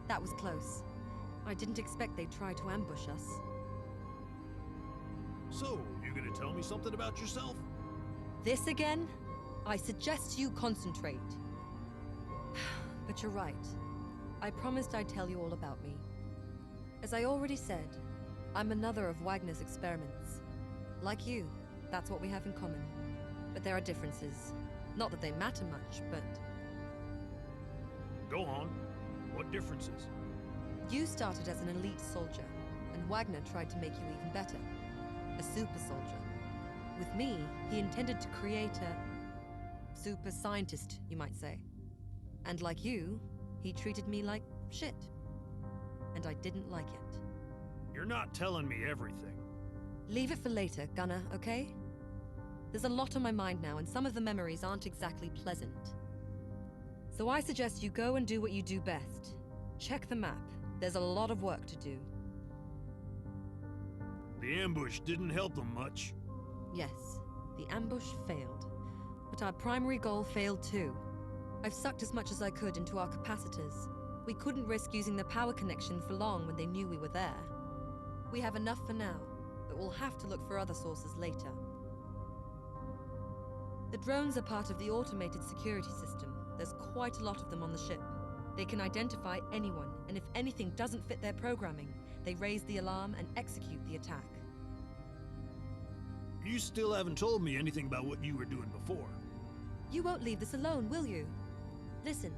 That was close. I didn't expect they'd try to ambush us. So, you gonna tell me something about yourself? This again? I suggest you concentrate. But you're right. I promised I'd tell you all about me. As I already said, I'm another of Wagner's experiments. Like you, that's what we have in common. But there are differences. Not that they matter much, but... Go on. What differences? You started as an elite soldier, and Wagner tried to make you even better. A super soldier. With me, he intended to create a... super scientist, you might say. And like you, he treated me like shit. And I didn't like it. You're not telling me everything. Leave it for later, Gunnar, okay? There's a lot on my mind now, and some of the memories aren't exactly pleasant. So I suggest you go and do what you do best. Check the map. There's a lot of work to do. The ambush didn't help them much. Yes, the ambush failed. But our primary goal failed too. I've sucked as much as I could into our capacitors. We couldn't risk using the power connection for long when they knew we were there. We have enough for now, but we'll have to look for other sources later. The drones are part of the automated security system. There's quite a lot of them on the ship. They can identify anyone, and if anything doesn't fit their programming, they raise the alarm and execute the attack. You still haven't told me anything about what you were doing before. You won't leave this alone, will you? Listen,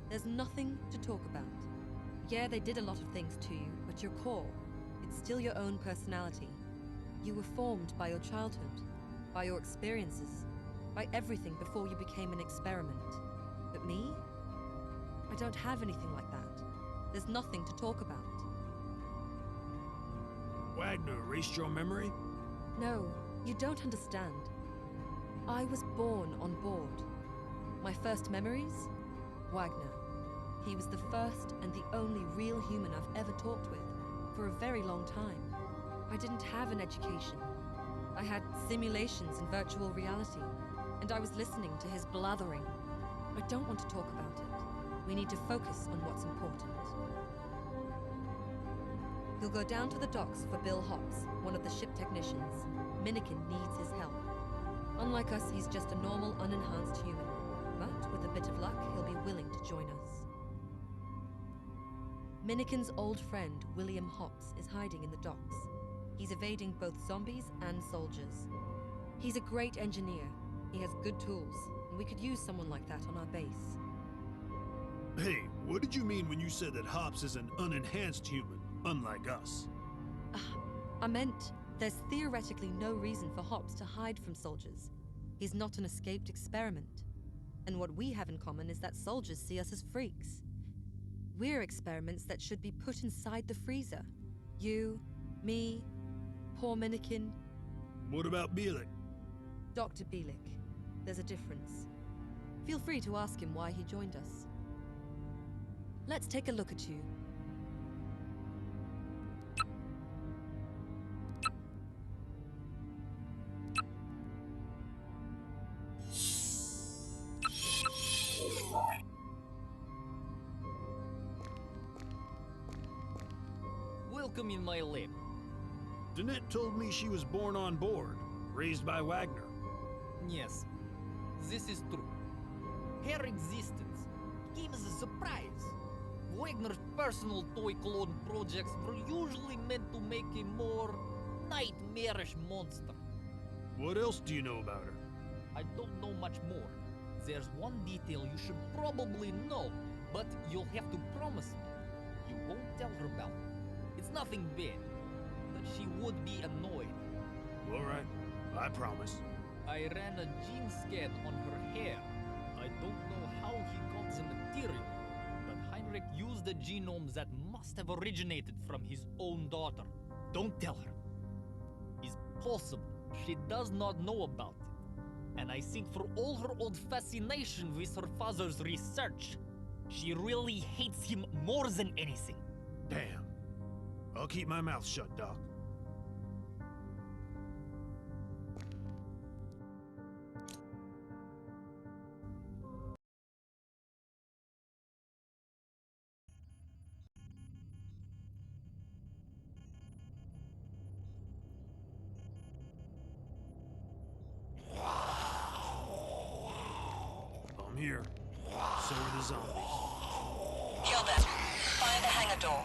there's nothing to talk about. Yeah, they did a lot of things to you, but your core, it's still your own personality. You were formed by your childhood, by your experiences, by everything before you became an experiment. But me? I don't have anything like that. There's nothing to talk about. Wagner erased your memory? No, you don't understand. I was born on board. My first memories? Wagner. He was the first and the only real human I've ever talked with, for a very long time. I didn't have an education. I had simulations and virtual reality, and I was listening to his blathering. I don't want to talk about it. We need to focus on what's important. You'll go down to the docks for Bill Hops, one of the ship technicians. Minnikin needs his help. Unlike us, he's just a normal, unenhanced human. But with a bit of luck, he'll be willing to join us. Minnikin's old friend, William Hops, is hiding in the docks. He's evading both zombies and soldiers. He's a great engineer. He has good tools, and we could use someone like that on our base. Hey, what did you mean when you said that Hops is an unenhanced human, unlike us? I meant there's theoretically no reason for Hops to hide from soldiers. He's not an escaped experiment. And what we have in common is that soldiers see us as freaks. We're experiments that should be put inside the freezer. You, me, poor Minnikin. What about Bielik? Dr. Bielik. There's a difference. Feel free to ask him why he joined us. Let's take a look at you. Welcome in my lab. Danette told me she was born on board, raised by Wagner. Yes, this is true. Her existence came as a surprise. Wagner's personal toy clone projects were usually meant to make a more nightmarish monster. What else do you know about her? I don't know much more. There's one detail you should probably know, but you'll have to promise me you won't tell her about it. It's nothing bad, but she would be annoyed. All right, I promise. I ran a gene scan on her hair. I don't know how he got the material, but Heinrich used a genome that must have originated from his own daughter. Don't tell her. It's possible she does not know about it. And I think for all her old fascination with her father's research, she really hates him more than anything. Damn. I'll keep my mouth shut, Doc. here. So are the zombies. Kill them. Find the hangar door.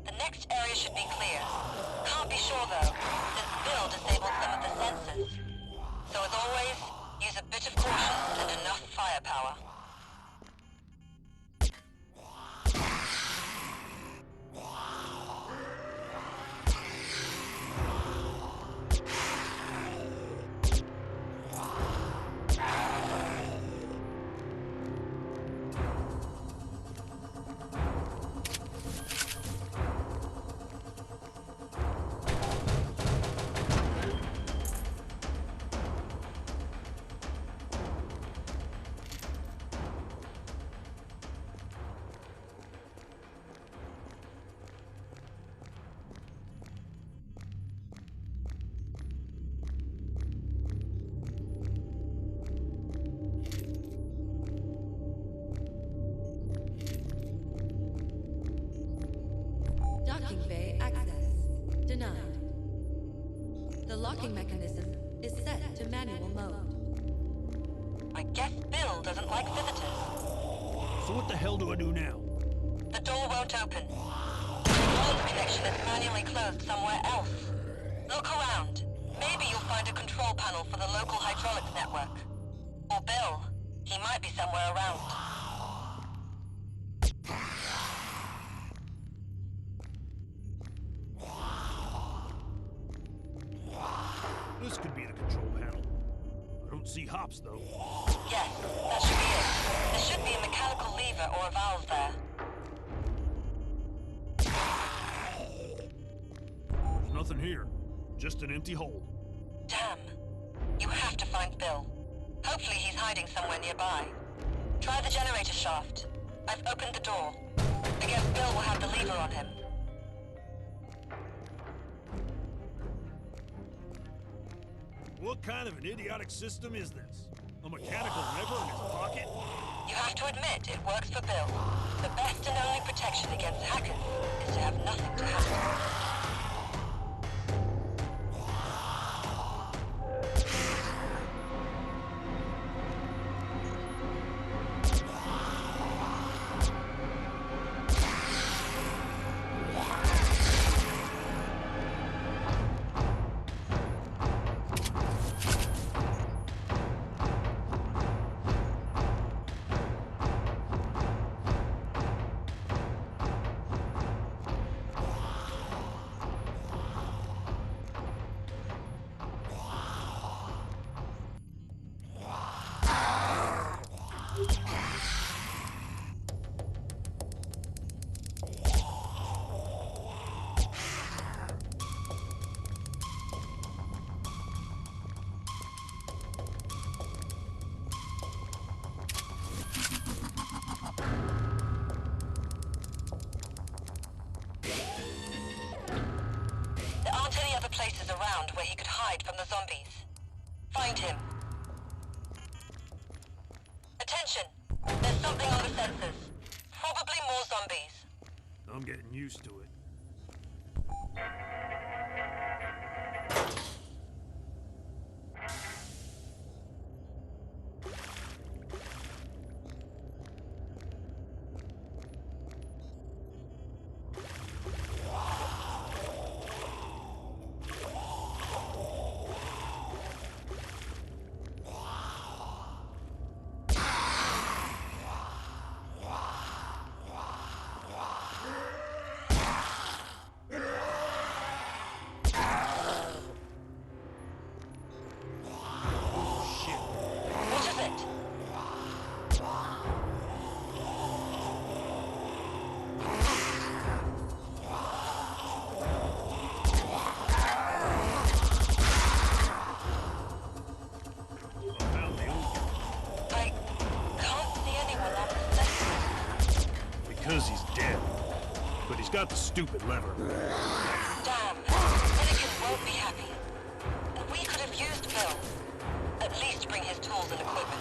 The next area should be clear. Can't be sure though, since Bill disabled some of the sensors. So as always, use a bit of caution and enough firepower. Docking bay access denied. The locking mechanism is set to manual mode. I guess Bill doesn't like visitors. So what the hell do I do now? The door won't open. The wireless connection is manually closed somewhere else. Look around. Maybe you'll find a control panel for the local hydraulics network. Or Bill. He might be somewhere around. This could be the control panel. I don't see hops, though. Yes, that should be it. There should be a mechanical lever or a valve there. There's nothing here. Just an empty hole. Damn. You have to find Bill. Hopefully he's hiding somewhere nearby. Try the generator shaft. I've opened the door. I guess Bill will have the lever on him. What kind of an idiotic system is this? A mechanical lever in his pocket? You have to admit it works for Bill. The best and only protection against hackers is to have nothing to hack. Places around where he could hide from the zombies. Find him. Attention! There's something on the sensors. Probably more zombies. I'm getting used to it. Because he's dead. But he's got the stupid lever. Damn. Finnegan won't be happy. And we could have used Bill. At least bring his tools and equipment.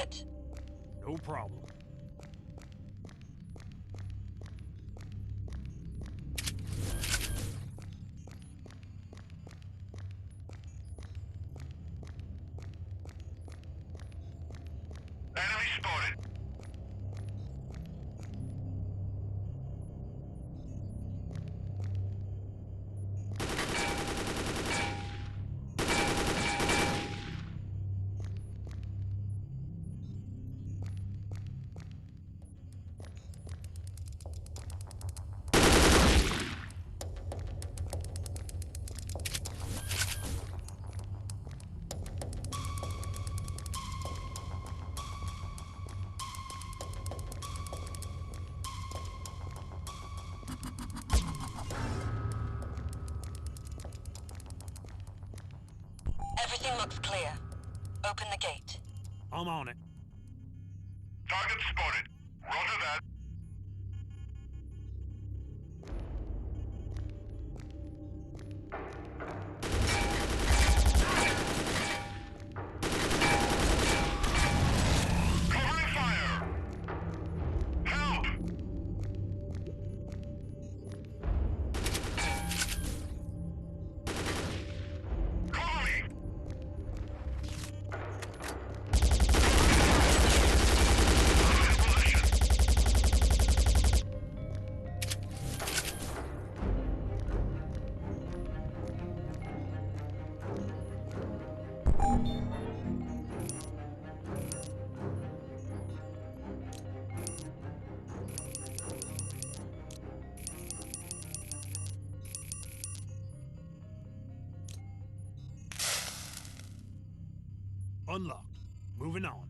it. No problem. Enemy spotted. Everything looks clear. Open the gate. I'm on it. Target spotted. Roger that. Covering fire! Help! Cover me! Unlocked. Moving on.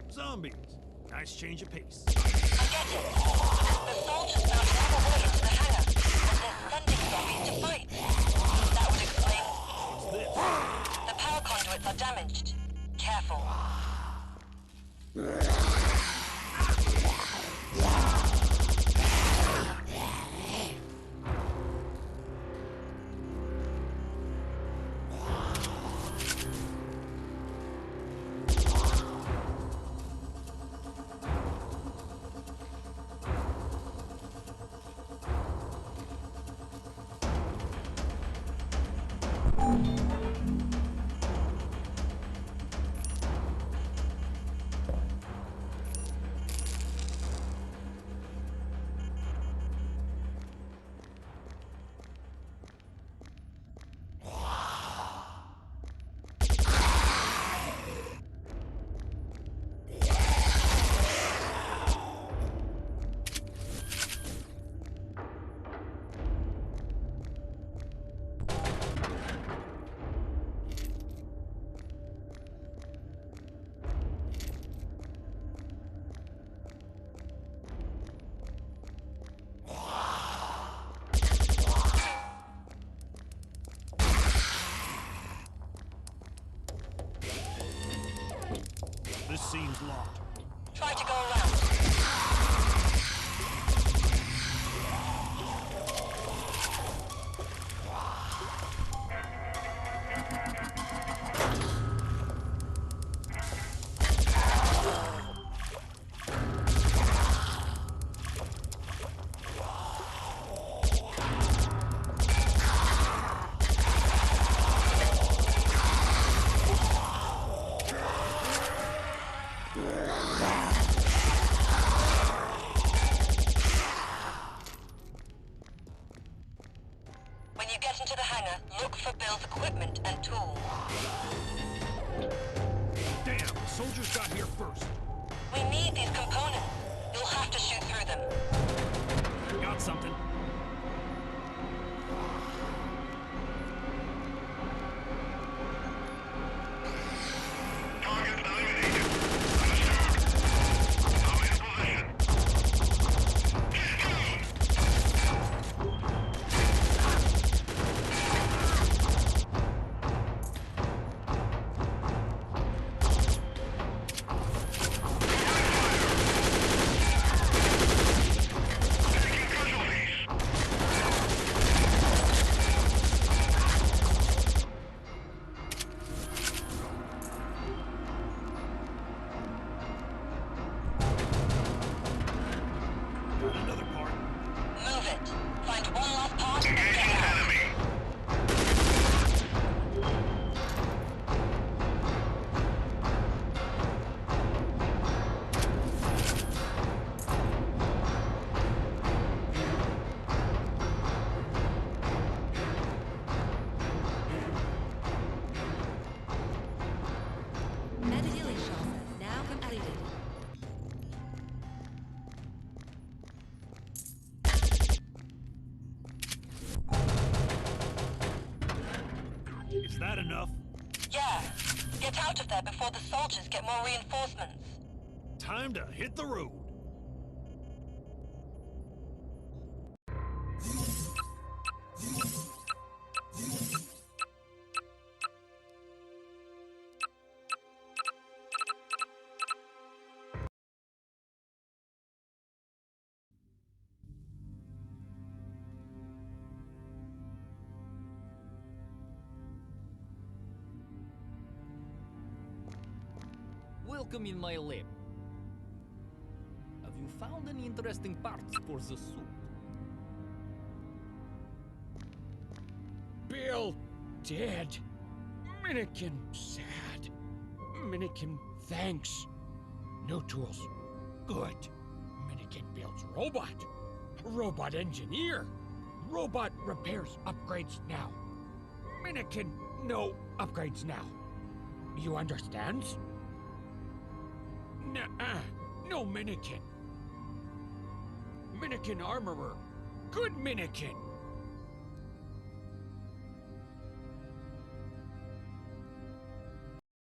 Zombies. Nice change of pace. I get it. The soldiers found another way into the hangar, and they're sending zombies to fight. That would explain... What's this? The power conduits are damaged. Careful. This seems locked. Try to go around. When you get into the hangar, look for Bill's equipment and tools. Damn, the soldiers got here first. We need these components. You'll have to shoot through them. Got something. Is that enough? Yeah. Get out of there before the soldiers get more reinforcements. Time to hit the road. Welcome in my lab. Have you found any interesting parts for the suit? Bill dead. Minikin sad. Minikin thanks. New tools. Good. Minikin builds robot. Robot engineer. Robot repairs upgrades now. Minikin no upgrades now. You understands? Nuh-uh. No Minikin. Minikin armorer. Good Minikin.